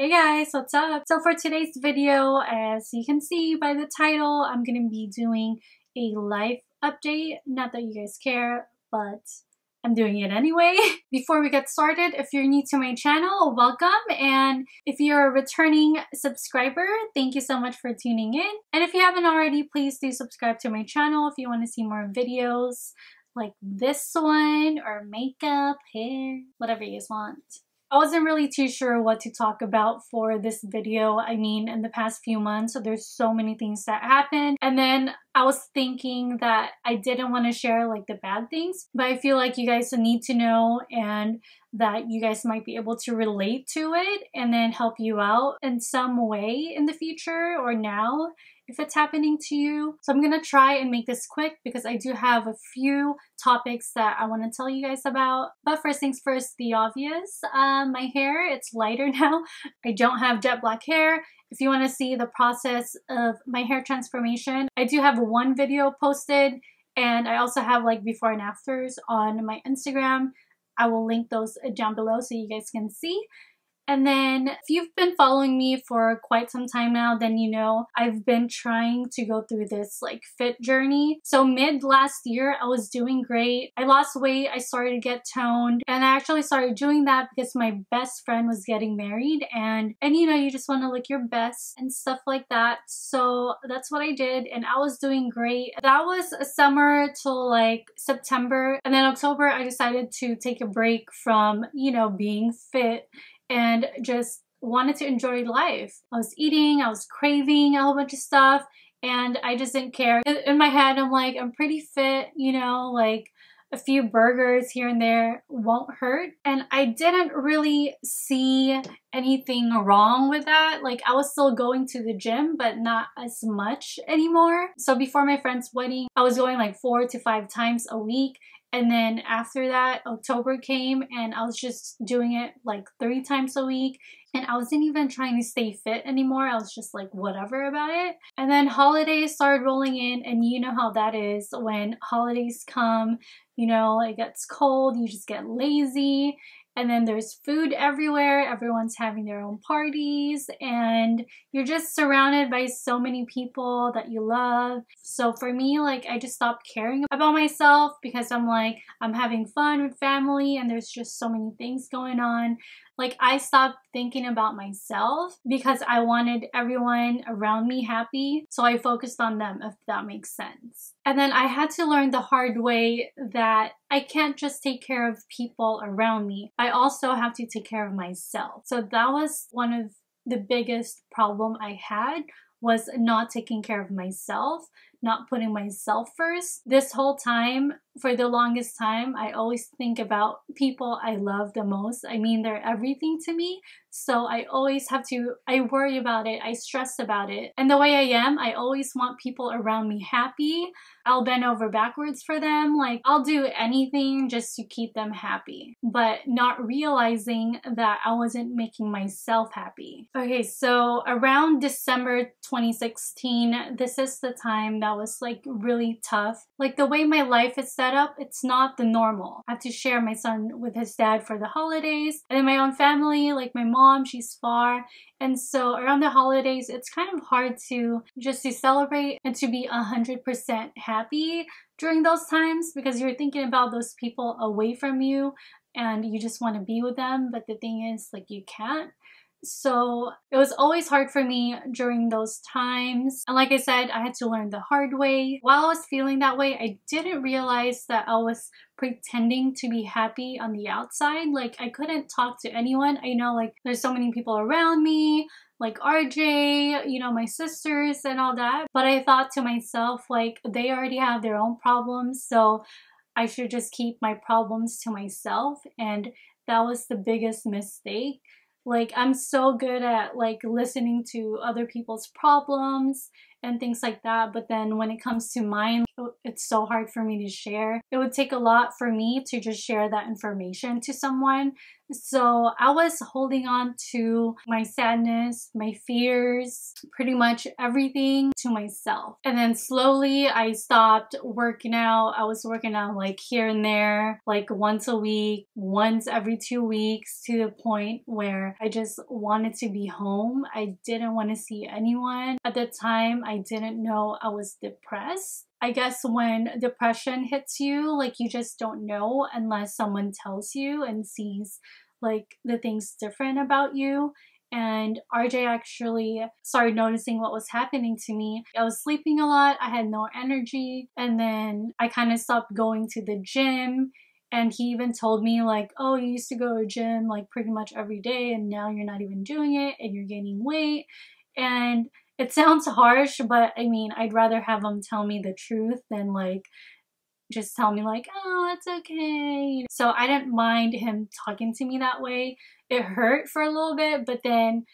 Hey guys, what's up? So for today's video, as you can see by the title, I'm going to be doing a life update. Not that you guys care, but I'm doing it anyway. Before we get started, if you're new to my channel, welcome. And if you're a returning subscriber, thank you so much for tuning in. And if you haven't already, please do subscribe to my channel if you want to see more videos like this one or makeup, hair, whatever you guys want. I wasn't really too sure what to talk about for this video. I mean, in the past few months, there's so many things that happened. And then I was thinking that I didn't want to share like the bad things, but I feel like you guys need to know and that you guys might be able to relate to it and then help you out in some way in the future or now if it's happening to you. So I'm gonna try and make this quick because I do have a few topics that I want to tell you guys about. But first things first, the obvious. My hair, it's lighter now. I don't have jet black hair. If you want to see the process of my hair transformation, I do have one video posted, and I also have like before and afters on my Instagram. I will link those down below so you guys can see. And then if you've been following me for quite some time now, then you know I've been trying to go through this like fit journey. So mid last year, I was doing great. I lost weight, I started to get toned, and I actually started doing that because my best friend was getting married, and you know, you just want to look your best and stuff like that. So that's what I did, and I was doing great. That was summer till like September, and then October I decided to take a break from, you know, being fit and just wanted to enjoy life. I was eating, I was craving a whole bunch of stuff, and I just didn't care. In my head, I'm like, I'm pretty fit, you know, like a few burgers here and there won't hurt. And I didn't really see anything wrong with that. Like, I was still going to the gym, but not as much anymore. So before my friend's wedding, I was going like 4 to 5 times a week. And then after that, October came and I was just doing it like 3 times a week. And I wasn't even trying to stay fit anymore. I was just like, whatever about it. And then holidays started rolling in, and you know how that is when holidays come. You know, it gets cold, you just get lazy. And then there's food everywhere. Everyone's having their own parties, and you're just surrounded by so many people that you love. So for me, like, I just stopped caring about myself because I'm like, I'm having fun with family and there's just so many things going on. Like, I stopped thinking about myself because I wanted everyone around me happy. So I focused on them, if that makes sense. And then I had to learn the hard way that I can't just take care of people around me. I also have to take care of myself. So that was one of the biggest problem I had, was not taking care of myself, not putting myself first. This whole time, for the longest time, I always think about people I love the most. I mean, they're everything to me. So I always have to, I worry about it, I stress about it. And the way I am, I always want people around me happy. I'll bend over backwards for them. Like, I'll do anything just to keep them happy, but not realizing that I wasn't making myself happy. Okay, so around December 2016, this is the time that was like really tough. Like, the way my life is set up, it's not the normal. I have to share my son with his dad for the holidays, and then my own family, like my mom, she's far. And so around the holidays, it's kind of hard to just to celebrate and to be 100% happy during those times because you're thinking about those people away from you and you just want to be with them. But the thing is, like, you can't. So it was always hard for me during those times. And like I said, I had to learn the hard way. While I was feeling that way, I didn't realize that I was pretending to be happy on the outside. Like, I couldn't talk to anyone. I know, like, there's so many people around me, like RJ, you know, my sisters and all that. But I thought to myself, like, they already have their own problems, so I should just keep my problems to myself. And that was the biggest mistake. Like, I'm so good at like listening to other people's problems and things like that. But then when it comes to mine, it's so hard for me to share. It would take a lot for me to just share that information to someone. So I was holding on to my sadness, my fears, pretty much everything to myself. And then slowly I stopped working out. I was working out like here and there, like once a week, once every 2 weeks, to the point where I just wanted to be home. I didn't want to see anyone. At the time, I didn't know I was depressed. I guess when depression hits you, like you just don't know unless someone tells you and sees like the things different about you. And RJ actually started noticing what was happening to me. I was sleeping a lot, I had no energy, and then I kind of stopped going to the gym. And he even told me like, oh, you used to go to the gym like pretty much every day and now you're not even doing it and you're gaining weight. And it sounds harsh, but I mean, I'd rather have him tell me the truth than like just tell me like, oh, it's okay. So I didn't mind him talking to me that way. It hurt for a little bit, but then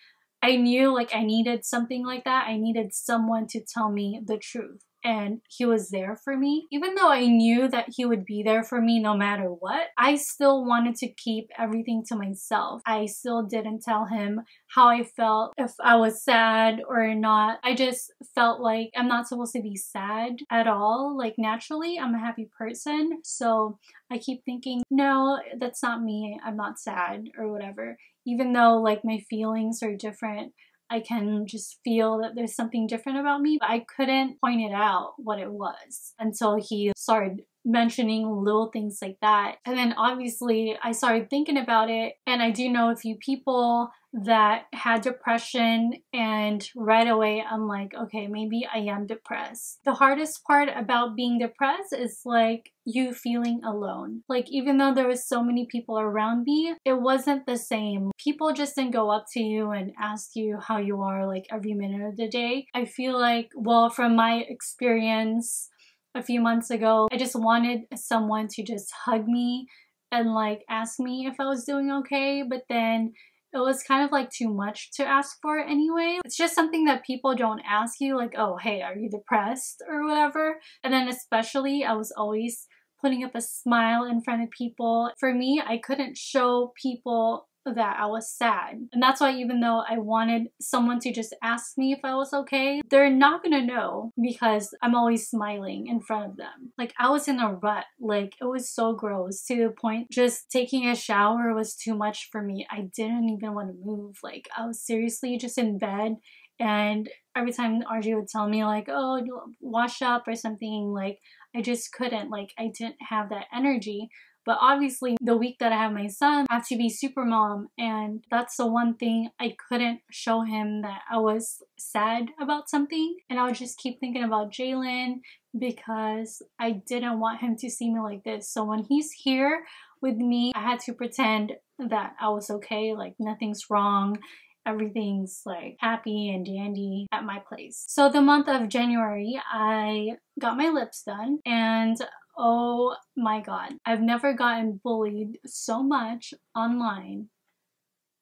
I knew like I needed something like that. I needed someone to tell me the truth. And he was there for me. Even though I knew that he would be there for me no matter what, I still wanted to keep everything to myself. I still didn't tell him how I felt, if I was sad or not. I just felt like I'm not supposed to be sad at all. Like naturally, I'm a happy person. So I keep thinking, no, that's not me. I'm not sad or whatever. Even though like my feelings are different, I can just feel that there's something different about me, but I couldn't point it out what it was until he started mentioning little things like that. And then obviously I started thinking about it, and I do know a few people that had depression, and right away I'm like, okay, maybe I am depressed. The hardest part about being depressed is like you feeling alone. Like even though there was so many people around me, it wasn't the same. People just didn't go up to you and ask you how you are like every minute of the day. I feel like, well, from my experience a few months ago, I just wanted someone to just hug me and like ask me if I was doing okay, but then it was kind of like too much to ask for anyway. It's just something that people don't ask you, like, oh, hey, are you depressed or whatever? And then especially I was always putting up a smile in front of people. For me, I couldn't show people that I was sad. And that's why even though I wanted someone to just ask me if I was okay, they're not gonna know because I'm always smiling in front of them. Like I was in a rut. Like it was so gross to the point just taking a shower was too much for me. I didn't even want to move. Like I was seriously just in bed, and every time RJ would tell me like, oh, wash up or something, like I just couldn't. Like I didn't have that energy. But obviously the week that I have my son, I have to be super mom, and that's the one thing I couldn't show him, that I was sad about something. And I would just keep thinking about Jalen because I didn't want him to see me like this. So when he's here with me, I had to pretend that I was okay, like nothing's wrong. Everything's like happy and dandy at my place. So the month of January, I got my lips done, and oh my god, I've never gotten bullied so much online.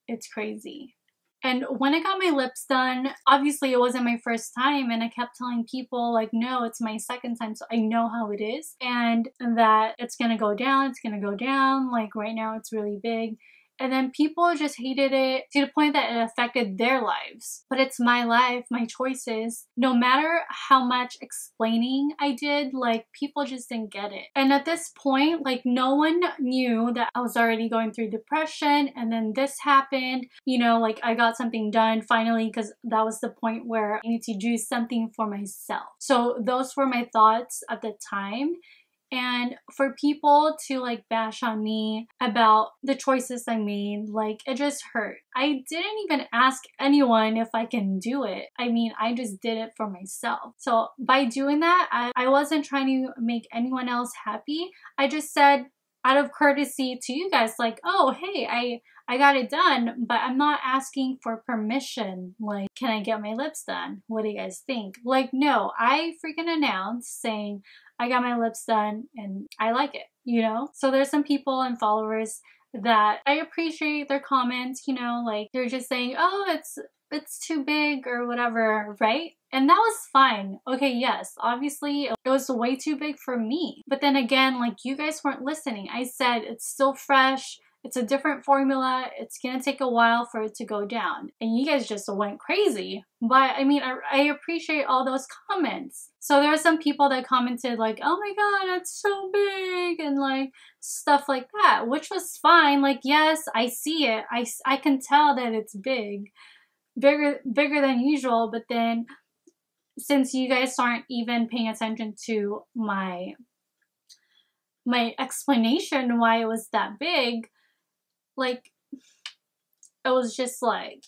It's crazy. And when I got my lips done, obviously it wasn't my first time, and I kept telling people like, no, it's my second time, so I know how it is, and that it's gonna go down, it's gonna go down. Like right now it's really big. And then people just hated it to the point that it affected their lives. But it's my life, my choices. No matter how much explaining I did, like people just didn't get it. And at this point, like no one knew that I was already going through depression, and then this happened. You know, like I got something done finally, because that was the point where I need to do something for myself. So those were my thoughts at the time. And for people to like bash on me about the choices I made, like it just hurt. I didn't even ask anyone if I can do it. I mean, I just did it for myself. So by doing that, I wasn't trying to make anyone else happy. I just said out of courtesy to you guys, like, oh, hey, I got it done, but I'm not asking for permission. Like, can I get my lips done? What do you guys think? Like, no, I freaking announced saying I got my lips done and I like it, you know? So there's some people and followers that I appreciate their comments, you know, like they're just saying, oh, it's too big or whatever, right? And that was fine. Okay, yes, obviously it was way too big for me. But then again, like, you guys weren't listening. I said it's still fresh. It's a different formula. It's gonna take a while for it to go down. And you guys just went crazy. But I mean, I appreciate all those comments. So there are some people that commented like, oh my god, it's so big, and like stuff like that, which was fine. Like, yes, I see it. I can tell that it's bigger than usual. But then since you guys aren't even paying attention to my explanation why it was that big, like, it was just like,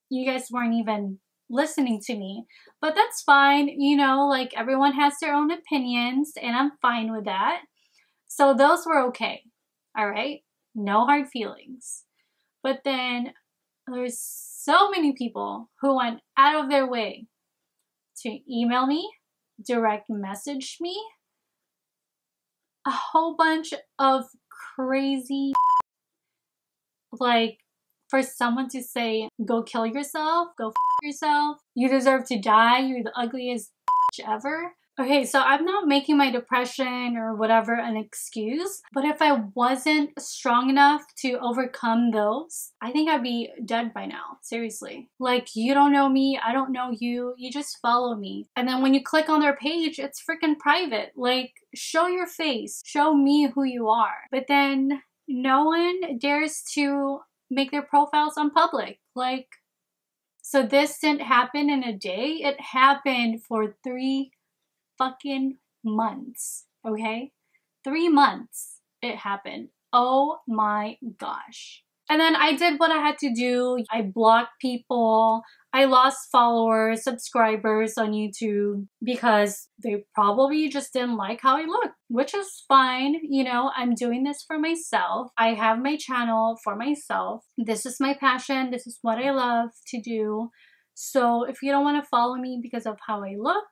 you guys weren't even listening to me. But that's fine, you know, like, everyone has their own opinions, and I'm fine with that. So those were okay, all right? No hard feelings. But then there's so many people who went out of their way to email me, direct message me, a whole bunch of crazy, like, for someone to say, go kill yourself, go f yourself, you deserve to die, you're the ugliest ever. Okay, so I'm not making my depression or whatever an excuse, but if I wasn't strong enough to overcome those, I think I'd be dead by now, seriously. Like, you don't know me, I don't know you, you just follow me. And then when you click on their page, it's freaking private. Like, show your face, show me who you are. But then no one dares to make their profiles unpublic. Like, so this didn't happen in a day, it happened for 3 fucking months, okay? 3 months it happened. Oh my gosh. And then I did what I had to do. I blocked people. I lost followers, subscribers on YouTube because they probably just didn't like how I looked, which is fine. You know, I'm doing this for myself. I have my channel for myself. This is my passion. This is what I love to do. So if you don't want to follow me because of how I look,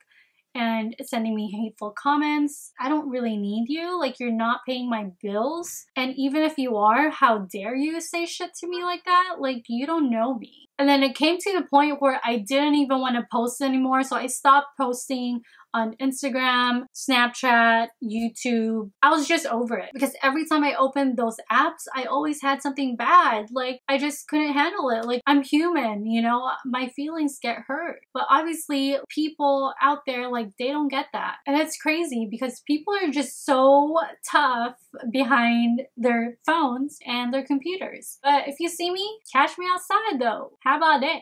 and sending me hateful comments, I don't really need you. Like, you're not paying my bills. And even if you are, how dare you say shit to me like that? Like, you don't know me. And then it came to the point where I didn't even want to post anymore. So I stopped posting on Instagram, Snapchat, YouTube. I was just over it because every time I opened those apps, I always had something bad. Like, I just couldn't handle it. Like, I'm human, you know, my feelings get hurt. But obviously people out there, like, they don't get that. And it's crazy because people are just so tough behind their phones and their computers. But if you see me, catch me outside though. How about that?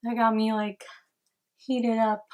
That got me like heated up.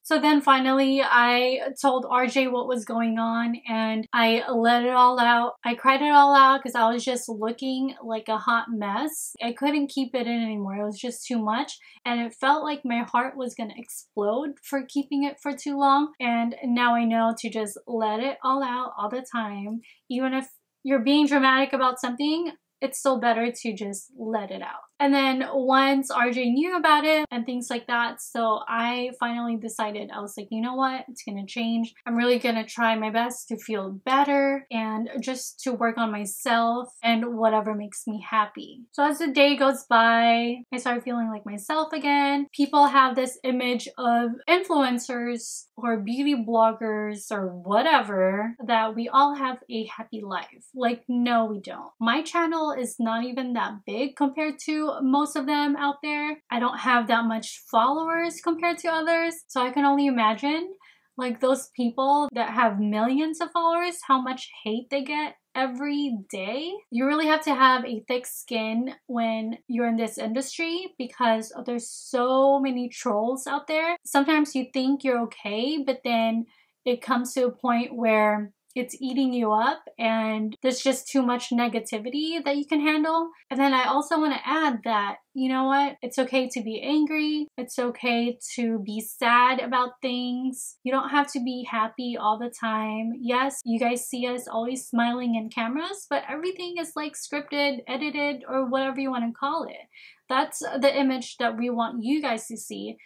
So then finally I told RJ what was going on and I let it all out. I cried it all out because I was just looking like a hot mess. I couldn't keep it in anymore. It was just too much and it felt like my heart was gonna explode for keeping it for too long. And now I know to just let it all out all the time. Even if you're being dramatic about something, it's still better to just let it out. And then once RJ knew about it and things like that, so I finally decided, I was like, you know what, it's gonna change. I'm really gonna try my best to feel better and just to work on myself and whatever makes me happy. So as the day goes by, I started feeling like myself again. People have this image of influencers or beauty bloggers or whatever, that we all have a happy life. Like, no, we don't. My channel is not even that big compared to most of them out there. I don't have that much followers compared to others, so I can only imagine like those people that have millions of followers, how much hate they get every day. You really have to have a thick skin when you're in this industry because there's so many trolls out there. Sometimes you think you're okay, but then it comes to a point where it's eating you up and there's just too much negativity that you can handle. And then I also want to add that, you know what? It's okay to be angry. It's okay to be sad about things. You don't have to be happy all the time. Yes, you guys see us always smiling in cameras, but everything is like scripted, edited, or whatever you want to call it. That's the image that we want you guys to see.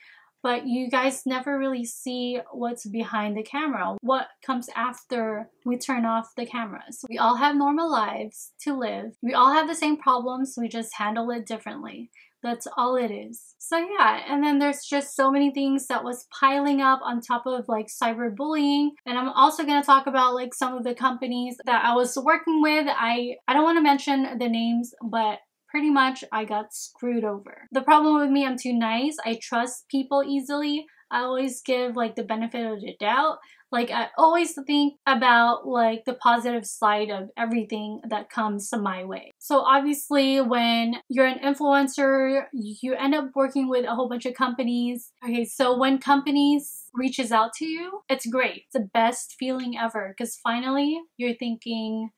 but you guys never really see what's behind the camera, what comes after we turn off the cameras. We all have normal lives to live. We all have the same problems, we just handle it differently. That's all it is. So yeah, and then there's just so many things that was piling up on top of like cyberbullying. And I'm also gonna talk about like some of the companies that I was working with. I don't want to mention the names, but pretty much I got screwed over. The problem with me, I'm too nice. I trust people easily. I always give like the benefit of the doubt. Like I always think about like the positive side of everything that comes my way. So obviously when you're an influencer, you end up working with a whole bunch of companies. Okay, so when companies reaches out to you, it's great. It's the best feeling ever because finally you're thinking,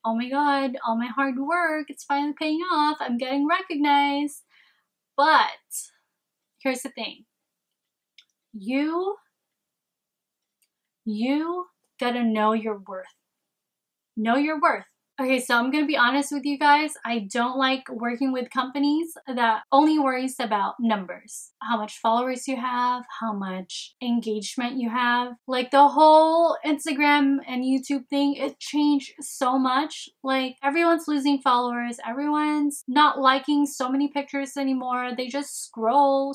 oh my god, all my hard work, it's finally paying off. I'm getting recognized. But here's the thing. You gotta know your worth. Know your worth. Okay, so I'm gonna be honest with you guys. I don't like working with companies that only worries about numbers. How much followers you have, how much engagement you have. Like the whole Instagram and YouTube thing, it changed so much. Like everyone's losing followers. Everyone's not liking so many pictures anymore. They just scroll.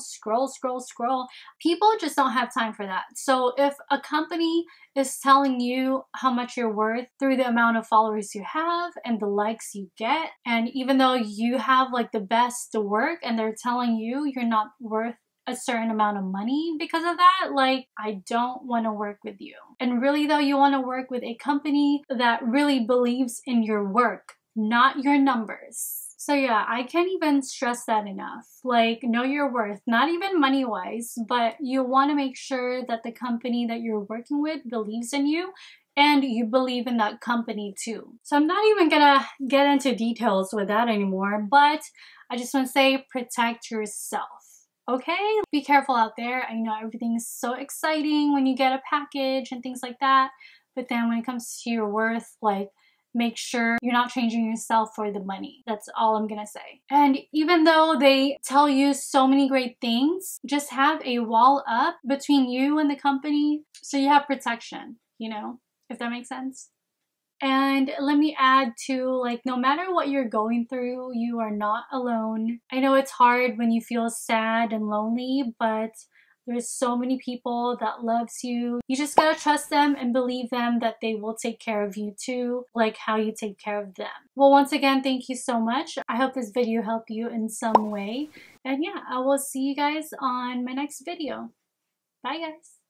People just don't have time for that. So if a company is telling you how much you're worth through the amount of followers you have and the likes you get, and even though you have like the best work and they're telling you you're not worth a certain amount of money because of that, like I don't want to work with you. And really though, you want to work with a company that really believes in your work, not your numbers. So yeah, I can't even stress that enough. Like, know your worth, not even money-wise, but you want to make sure that the company that you're working with believes in you and you believe in that company too. So I'm not even gonna get into details with that anymore, but I just want to say protect yourself. Okay? Be careful out there. I know everything's so exciting when you get a package and things like that, but then when it comes to your worth, like, make sure you're not changing yourself for the money. That's all I'm gonna say. And even though they tell you so many great things, just have a wall up between you and the company so you have protection, you know, if that makes sense. And let me add to, like, no matter what you're going through, you are not alone. I know it's hard when you feel sad and lonely, but there's so many people that loves you. You just gotta trust them and believe them that they will take care of you too, like how you take care of them. Well, once again, thank you so much. I hope this video helped you in some way. And yeah, I will see you guys on my next video. Bye guys.